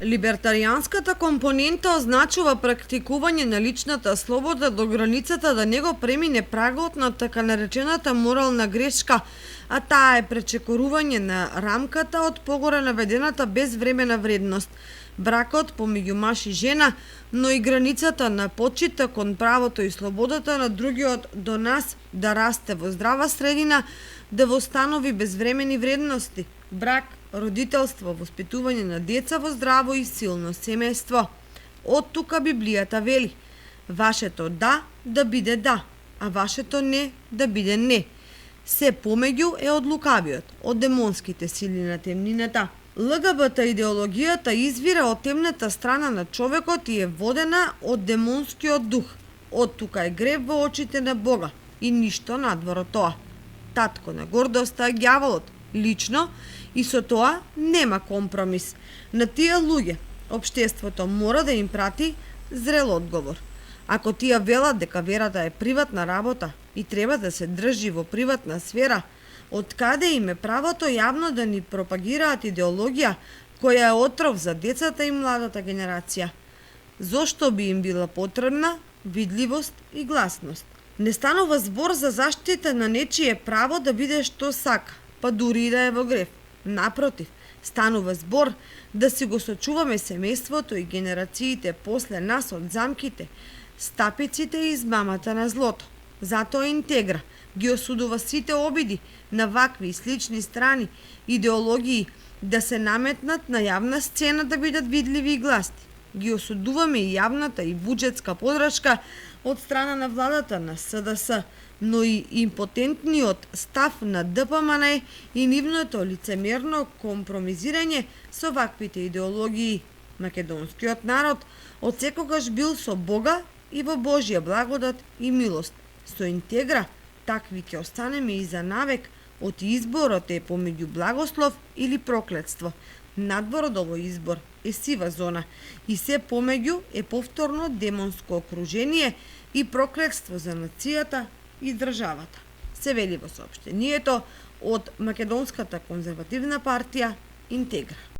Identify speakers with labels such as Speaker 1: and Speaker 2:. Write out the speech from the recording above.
Speaker 1: Либертаријанската компонента означува практикување на личната слобода до границата да не го премине прагот на така наречената морална грешка, а таа е пречекорување на рамката од погоре наведената безвремена вредност. Бракот помеѓу маж и жена, но и границата на почита кон правото и слободата на другиот до нас да расте во здрава средина, да востанови безвремени вредности, брак, родителство, воспитување на деца во здраво и силно семејство. Од тука Библијата вели: вашето да биде да, а вашето не да биде не. Се помеѓу е од лукавиот, од демонските сили на темнината. ЛГБТ идеологијата извира од темната страна на човекот и е водена од демонскиот дух. Од тука е грев во очите на Бога и ништо надвор од тоа. Татко на гордоста е ѓаволот, лично, и со тоа нема компромис. На тие луѓе општеството мора да им прати зрел одговор. Ако тие велат дека верата е приватна работа и треба да се држи во приватна сфера, од каде им е правото јавно да ни пропагираат идеологија која е отров за децата и младата генерација? Зошто би им била потребна видливост и гласност? Не станува збор за заштита на нечие право да биде што сака, па дури и да е во грев. Напротив, станува збор да си го сочуваме семејството и генерациите после нас од замките, стапиците и измамата на злото. Затоа Интегра ги осудува сите обиди на вакви и слични страни идеологии да се наметнат на јавна сцена да бидат видливи и гласни. Ги осудуваме и јавната и буџетска подршка од страна на владата на СДС, но и импотентниот став на ДПМН и нивното лицемерно компромизирање со ваквите идеологии. Македонскиот народ отсекогаш бил со Бога и во Божја благодат и милост. Со Интегра такви ќе останеме и за навек, од изборот е помеѓу благослов или проклетство. Надвор од овој избор е сива зона и се помеѓу е повторно демонско окружение и проклетство за нацијата и државата. Се вели во соопштението од Македонската конзервативна партија Интегра.